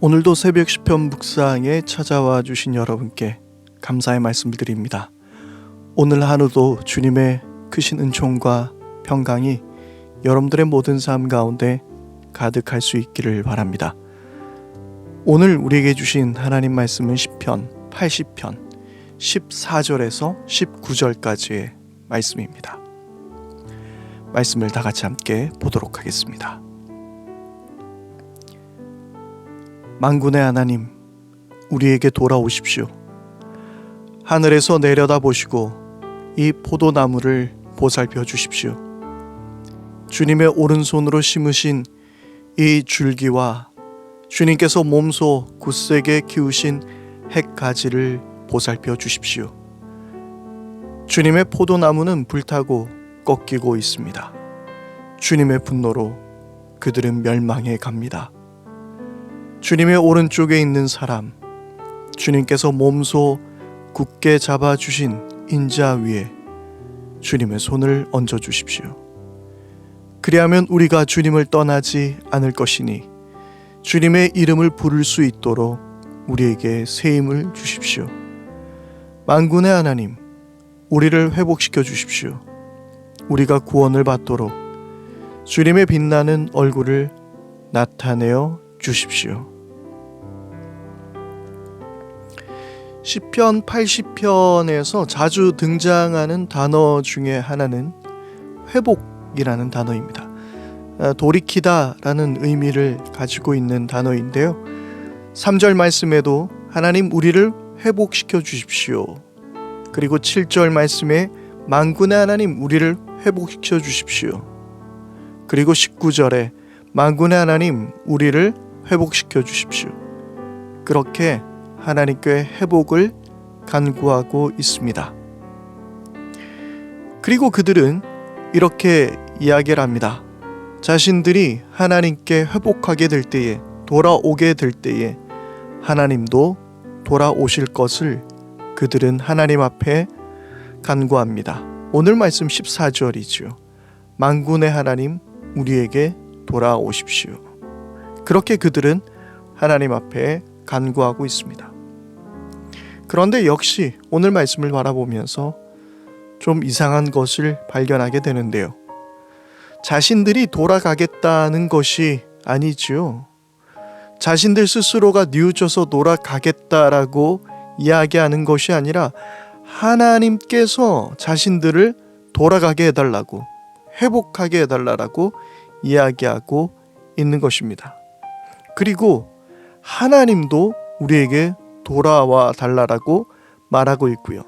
오늘도 새벽 시편 묵상에 찾아와 주신 여러분께 감사의 말씀을 드립니다. 오늘 하루도 주님의 크신 은총과 평강이 여러분들의 모든 삶 가운데 가득할 수 있기를 바랍니다. 오늘 우리에게 주신 하나님 말씀은 시편 80편 14절에서 19절까지의 말씀입니다. 말씀을 다 같이 함께 보도록 하겠습니다. 만군의 하나님, 우리에게 돌아오십시오. 하늘에서 내려다 보시고 이 포도나무를 보살펴 주십시오. 주님의 오른손으로 심으신 이 줄기와 주님께서 몸소 굳세게 키우신 핵가지를 보살펴 주십시오. 주님의 포도나무는 불타고 꺾이고 있습니다. 주님의 분노로 그들은 멸망해 갑니다. 주님의 오른쪽에 있는 사람, 주님께서 몸소 굳게 잡아주신 인자 위에 주님의 손을 얹어 주십시오. 그리하면 우리가 주님을 떠나지 않을 것이니 주님의 이름을 부를 수 있도록 우리에게 새 힘을 주십시오. 만군의 하나님, 우리를 회복시켜 주십시오. 우리가 구원을 받도록 주님의 빛나는 얼굴을 나타내어 주십시오. 시편 80편에서 자주 등장하는 단어 중에 하나는 회복이라는 단어입니다. 돌이키다라는 의미를 가지고 있는 단어인데요. 3절 말씀에도 하나님 우리를 회복시켜 주십시오. 그리고 7절 말씀에 만군의 하나님 우리를 회복시켜 주십시오. 그리고 19절에 만군의 하나님 우리를 회복시켜 주십시오. 그렇게 하나님께 회복을 간구하고 있습니다. 그리고 그들은 이렇게 이야기를 합니다. 자신들이 하나님께 회복하게 될 때에, 돌아오게 될 때에 하나님도 돌아오실 것을 그들은 하나님 앞에 간구합니다. 오늘 말씀 14절이죠. 만군의 하나님 우리에게 돌아오십시오. 그렇게 그들은 하나님 앞에 간구하고 있습니다. 그런데 역시 오늘 말씀을 바라보면서 좀 이상한 것을 발견하게 되는데요. 자신들이 돌아가겠다는 것이 아니지요. 자신들 스스로가 뉘우쳐서 돌아가겠다라고 이야기하는 것이 아니라 하나님께서 자신들을 돌아가게 해달라고, 회복하게 해달라고 이야기하고 있는 것입니다. 그리고 하나님도 우리에게 돌아와 달라고 말하고 있고요.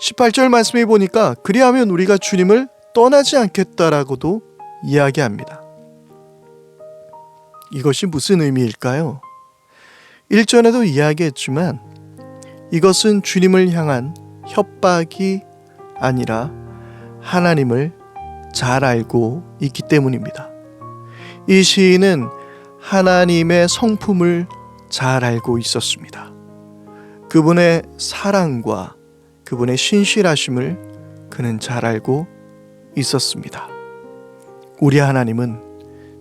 18절 말씀에 보니까 그리하면 우리가 주님을 떠나지 않겠다라고도 이야기합니다. 이것이 무슨 의미일까요? 1절에도 이야기했지만 이것은 주님을 향한 협박이 아니라 하나님을 잘 알고 있기 때문입니다. 이 시인은 하나님의 성품을 잘 알고 있었습니다. 그분의 사랑과 그분의 신실하심을 그는 잘 알고 있었습니다. 우리 하나님은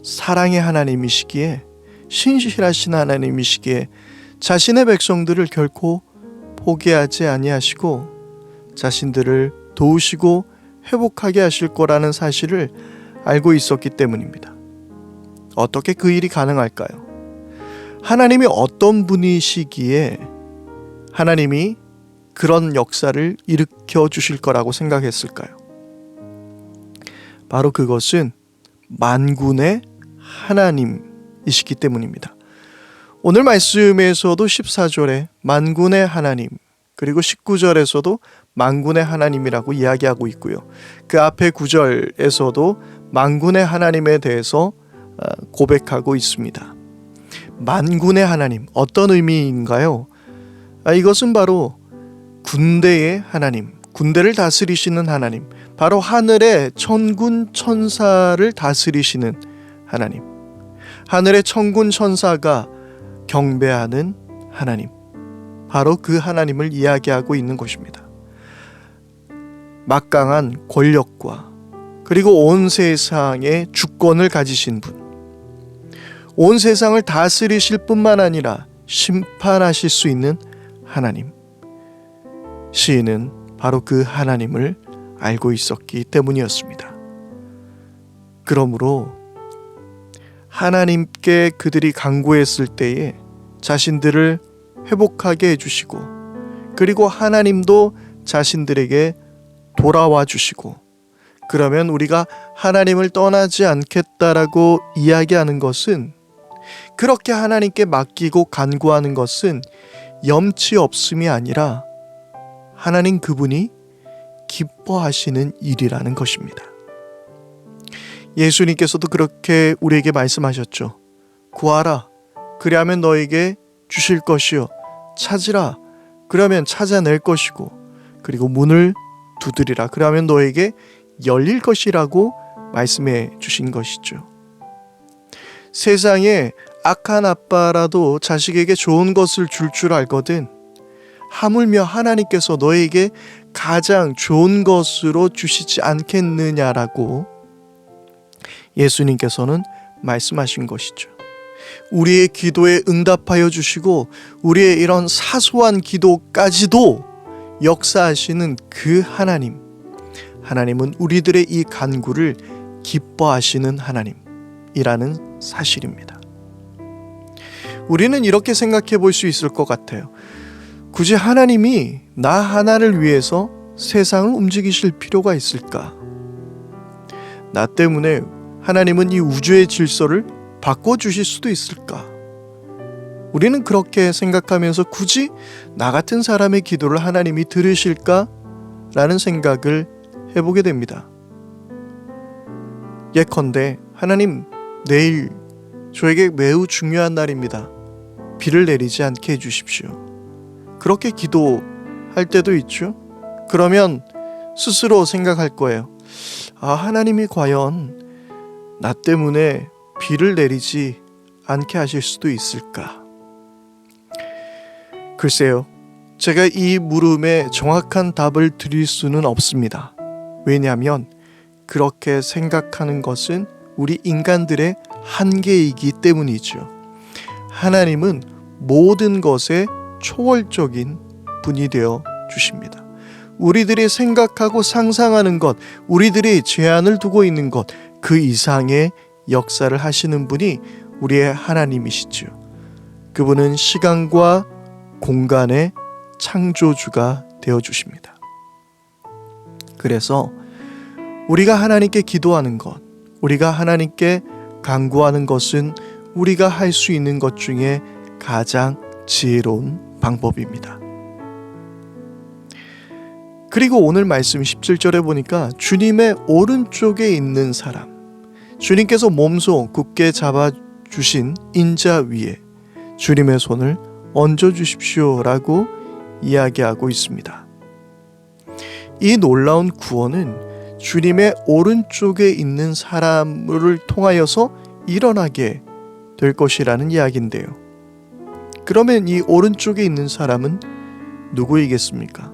사랑의 하나님이시기에, 신실하신 하나님이시기에 자신의 백성들을 결코 포기하지 아니하시고 자신들을 도우시고 회복하게 하실 거라는 사실을 알고 있었기 때문입니다. 어떻게 그 일이 가능할까요? 하나님이 어떤 분이시기에 하나님이 그런 역사를 일으켜 주실 거라고 생각했을까요? 바로 그것은 만군의 하나님이시기 때문입니다. 오늘 말씀에서도 14절에 만군의 하나님, 그리고 19절에서도 만군의 하나님이라고 이야기하고 있고요. 그 앞에 9절에서도 만군의 하나님에 대해서 고백하고 있습니다. 만군의 하나님, 어떤 의미인가요? 이것은 바로 군대의 하나님, 군대를 다스리시는 하나님, 바로 하늘의 천군 천사를 다스리시는 하나님, 하늘의 천군 천사가 경배하는 하나님, 바로 그 하나님을 이야기하고 있는 것입니다. 막강한 권력과 그리고 온 세상의 주권을 가지신 분, 온 세상을 다스리실 뿐만 아니라 심판하실 수 있는 하나님. 시인은 바로 그 하나님을 알고 있었기 때문이었습니다. 그러므로 하나님께 그들이 간구했을 때에 자신들을 회복하게 해주시고, 그리고 하나님도 자신들에게 돌아와 주시고, 그러면 우리가 하나님을 떠나지 않겠다라고 이야기하는 것은, 그렇게 하나님께 맡기고 간구하는 것은 염치 없음이 아니라 하나님 그분이 기뻐하시는 일이라는 것입니다. 예수님께서도 그렇게 우리에게 말씀하셨죠. 구하라, 그리하면 너에게 주실 것이요, 찾으라, 그러면 찾아낼 것이고, 그리고 문을 두드리라, 그러면 너에게 열릴 것이라고 말씀해 주신 것이죠. 세상에 악한 아빠라도 자식에게 좋은 것을 줄 알거든 하물며 하나님께서 너에게 가장 좋은 것으로 주시지 않겠느냐라고 예수님께서는 말씀하신 것이죠. 우리의 기도에 응답하여 주시고 우리의 이런 사소한 기도까지도 역사하시는 그 하나님은 우리들의 이 간구를 기뻐하시는 하나님이라는 사실입니다. 우리는 이렇게 생각해 볼 수 있을 것 같아요. 굳이 하나님이 나 하나를 위해서 세상을 움직이실 필요가 있을까? 나 때문에 하나님은 이 우주의 질서를 바꿔주실 수도 있을까? 우리는 그렇게 생각하면서 굳이 나 같은 사람의 기도를 하나님이 들으실까? 라는 생각을 해보게 됩니다. 예컨대 하나님, 내일 저에게 매우 중요한 날입니다. 비를 내리지 않게 해주십시오. 그렇게 기도할 때도 있죠. 그러면 스스로 생각할 거예요. 하나님이 과연 나 때문에 비를 내리지 않게 하실 수도 있을까? 글쎄요, 제가 이 물음에 정확한 답을 드릴 수는 없습니다. 왜냐하면 그렇게 생각하는 것은 우리 인간들의 한계이기 때문이죠. 하나님은 모든 것에 초월적인 분이 되어 주십니다. 우리들이 생각하고 상상하는 것, 우리들이 제한을 두고 있는 것, 그 이상의 역사를 하시는 분이 우리의 하나님이시죠. 그분은 시간과 공간의 창조주가 되어 주십니다. 그래서 우리가 하나님께 기도하는 것, 우리가 하나님께 간구하는 것은 우리가 할 수 있는 것 중에 가장 지혜로운 방법입니다. 그리고 오늘 말씀 17절에 보니까 주님의 오른쪽에 있는 사람, 주님께서 몸소 굳게 잡아주신 인자 위에 주님의 손을 얹어주십시오 라고 이야기하고 있습니다. 이 놀라운 구원은 주님의 오른쪽에 있는 사람을 통하여서 일어나게 될 것이라는 이야기인데요. 그러면 이 오른쪽에 있는 사람은 누구이겠습니까?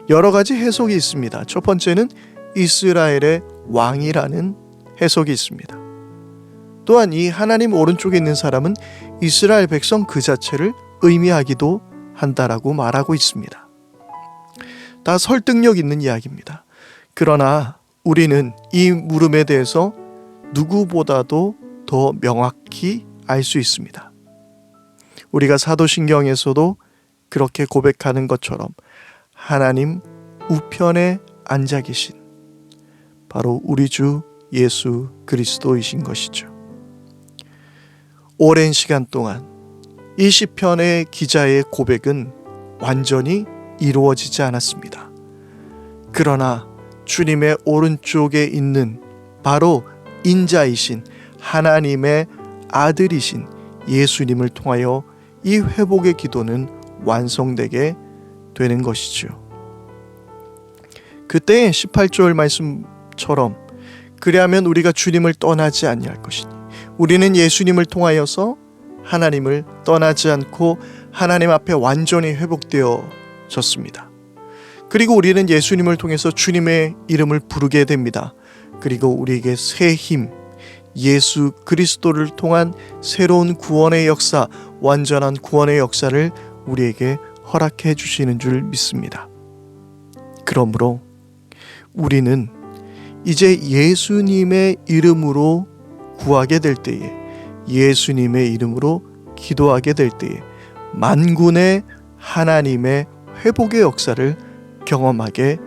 여러 가지 해석이 있습니다. 첫 번째는 이스라엘의 왕이라는 해석이 있습니다. 또한 이 하나님 오른쪽에 있는 사람은 이스라엘 백성 그 자체를 의미하기도 한다라고 말하고 있습니다. 다 설득력 있는 이야기입니다. 그러나 우리는 이 물음에 대해서 누구보다도 더 명확히 알 수 있습니다. 우리가 사도신경에서도 그렇게 고백하는 것처럼 하나님 우편에 앉아 계신 바로 우리 주 예수 그리스도이신 것이죠. 오랜 시간 동안 이 시편의 기자의 고백은 완전히 이루어지지 않았습니다. 그러나 주님의 오른쪽에 있는 바로 인자이신 하나님의 아들이신 예수님을 통하여 이 회복의 기도는 완성되게 되는 것이죠. 그때 18절 말씀처럼 그리하면 우리가 주님을 떠나지 아니할 것이니, 우리는 예수님을 통하여서 하나님을 떠나지 않고 하나님 앞에 완전히 회복되어졌습니다. 그리고 우리는 예수님을 통해서 주님의 이름을 부르게 됩니다. 그리고 우리에게 새 힘, 예수 그리스도를 통한 새로운 구원의 역사, 완전한 구원의 역사를 우리에게 허락해 주시는 줄 믿습니다. 그러므로 우리는 이제 예수님의 이름으로 구하게 될 때에, 예수님의 이름으로 기도하게 될 때에 만군의 하나님의 회복의 역사를 경험하게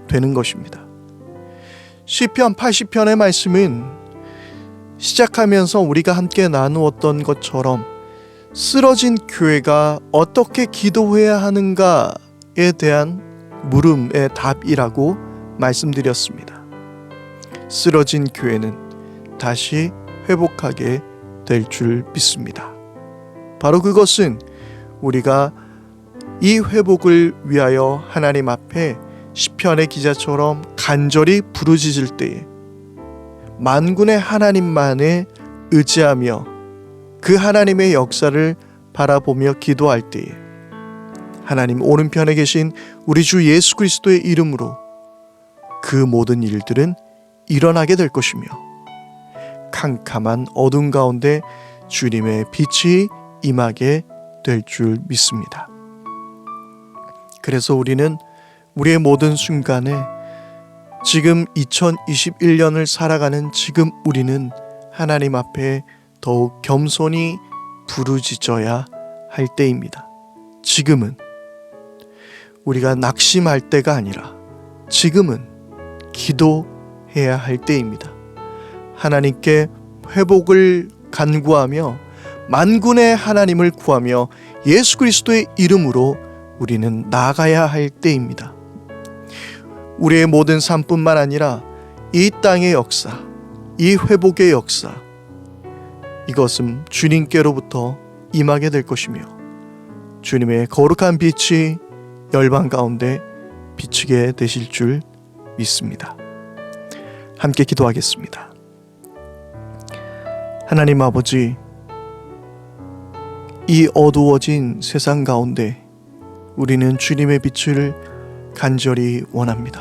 되는 것입니다. 시편 80편의 말씀은 시작하면서 우리가 함께 나누었던 것처럼 쓰러진 교회가 어떻게 기도해야 하는가에 대한 물음의 답이라고 말씀드렸습니다. 쓰러진 교회는 다시 회복하게 될 줄 믿습니다. 바로 그것은 우리가 이 회복을 위하여 하나님 앞에 시편의 기자처럼 간절히 부르짖을 때에 만군의 하나님만에 의지하며 그 하나님의 역사를 바라보며 기도할 때에 하나님 오른편에 계신 우리 주 예수 그리스도의 이름으로 그 모든 일들은 일어나게 될 것이며 캄캄한 어둠 가운데 주님의 빛이 임하게 될 줄 믿습니다. 그래서 우리는 우리의 모든 순간에 지금 2021년을 살아가는 지금 우리는 하나님 앞에 더욱 겸손히 부르짖어야 할 때입니다. 지금은 우리가 낙심할 때가 아니라 지금은 기도해야 할 때입니다. 하나님께 회복을 간구하며 만군의 하나님을 구하며 예수 그리스도의 이름으로 우리는 나아가야 할 때입니다. 우리의 모든 삶뿐만 아니라 이 땅의 역사, 이 회복의 역사, 이것은 주님께로부터 임하게 될 것이며 주님의 거룩한 빛이 열방 가운데 비추게 되실 줄 믿습니다. 함께 기도하겠습니다. 하나님 아버지, 이 어두워진 세상 가운데 우리는 주님의 빛을 간절히 원합니다.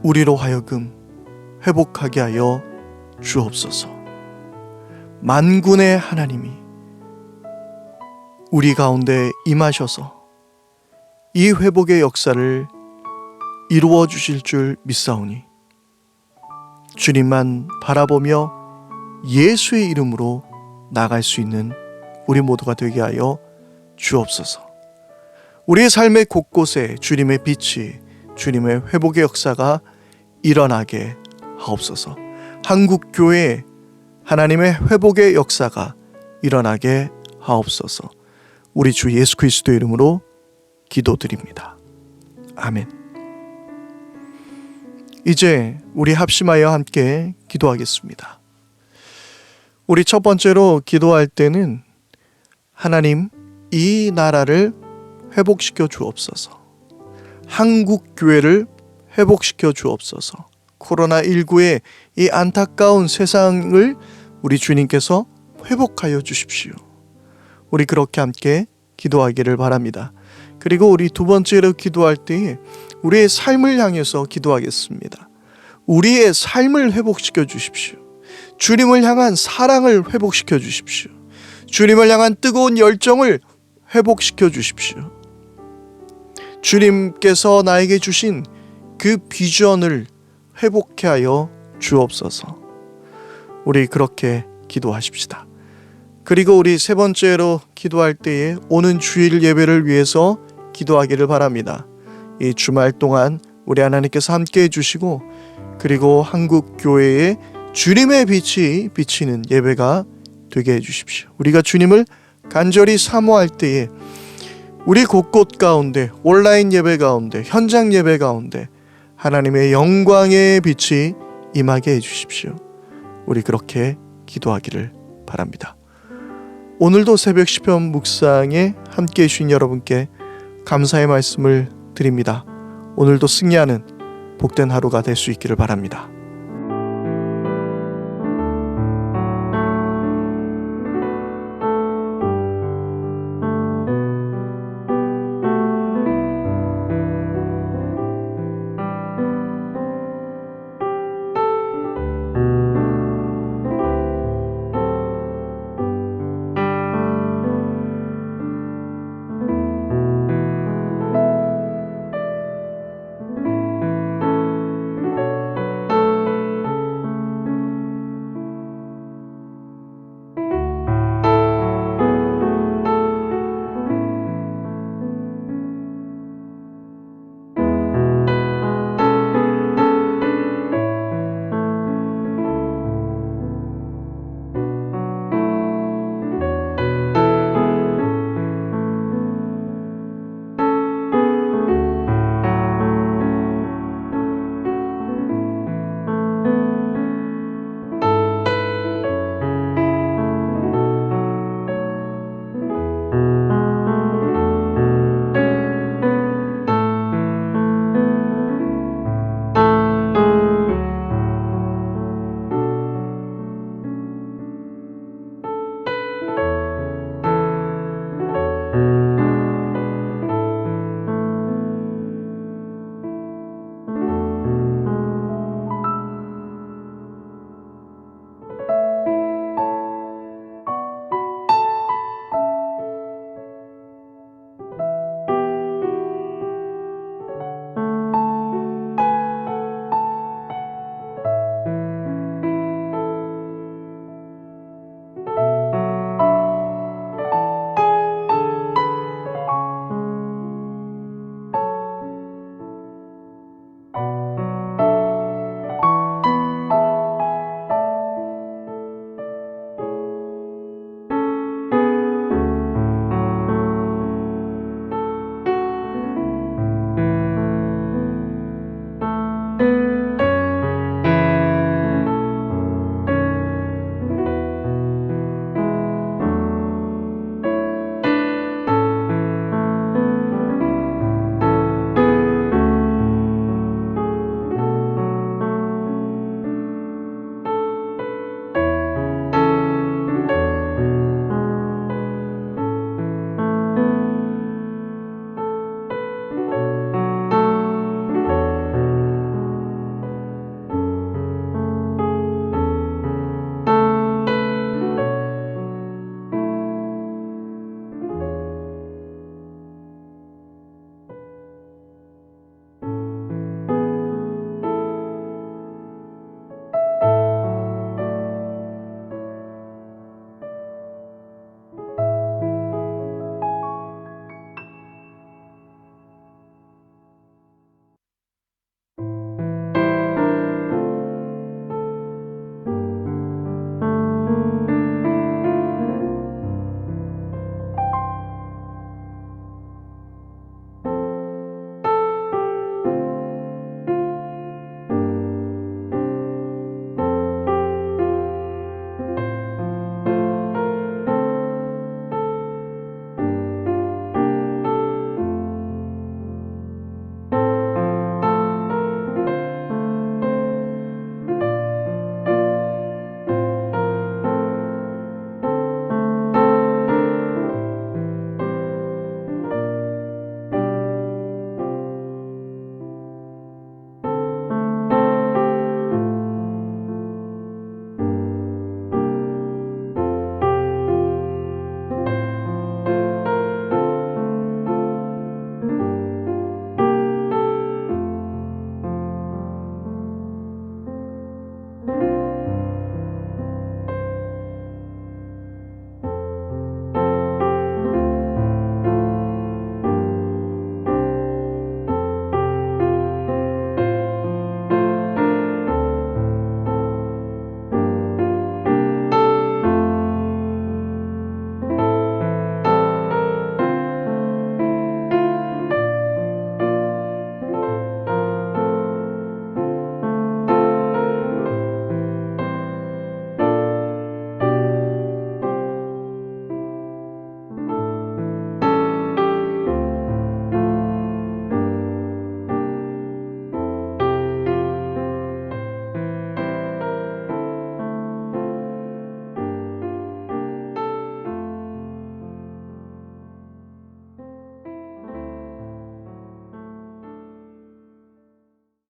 우리로 하여금 회복하게 하여 주옵소서. 만군의 하나님이 우리 가운데 임하셔서 이 회복의 역사를 이루어 주실 줄 믿사오니 주님만 바라보며 예수의 이름으로 나갈 수 있는 우리 모두가 되게 하여 주옵소서. 우리의 삶의 곳곳에 주님의 빛이, 주님의 회복의 역사가 일어나게 하옵소서. 한국교회에 하나님의 회복의 역사가 일어나게 하옵소서. 우리 주 예수 그리스도의 이름으로 기도드립니다. 아멘. 이제 우리 합심하여 함께 기도하겠습니다. 우리 첫 번째로 기도할 때는 하나님, 이 나라를 회복시켜 주옵소서. 한국 교회를 회복시켜 주옵소서. 코로나19의 이 안타까운 세상을 우리 주님께서 회복하여 주십시오. 우리 그렇게 함께 기도하기를 바랍니다. 그리고 우리 두 번째로 기도할 때에 우리의 삶을 향해서 기도하겠습니다. 우리의 삶을 회복시켜 주십시오. 주님을 향한 사랑을 회복시켜 주십시오. 주님을 향한 뜨거운 열정을 회복시켜 주십시오. 주님께서 나에게 주신 그 비전을 회복해 하여 주옵소서. 우리 그렇게 기도하십시다. 그리고 우리 세 번째로 기도할 때에 오는 주일 예배를 위해서 기도하기를 바랍니다. 이 주말 동안 우리 하나님께서 함께 해주시고 그리고 한국 교회에 주님의 빛이 비치는 예배가 되게 해주십시오. 우리가 주님을 간절히 사모할 때에 우리 곳곳 가운데, 온라인 예배 가운데, 현장 예배 가운데 하나님의 영광의 빛이 임하게 해주십시오. 우리 그렇게 기도하기를 바랍니다. 오늘도 새벽 시편 묵상에 함께해 주신 여러분께 감사의 말씀을 드립니다. 오늘도 승리하는 복된 하루가 될 수 있기를 바랍니다.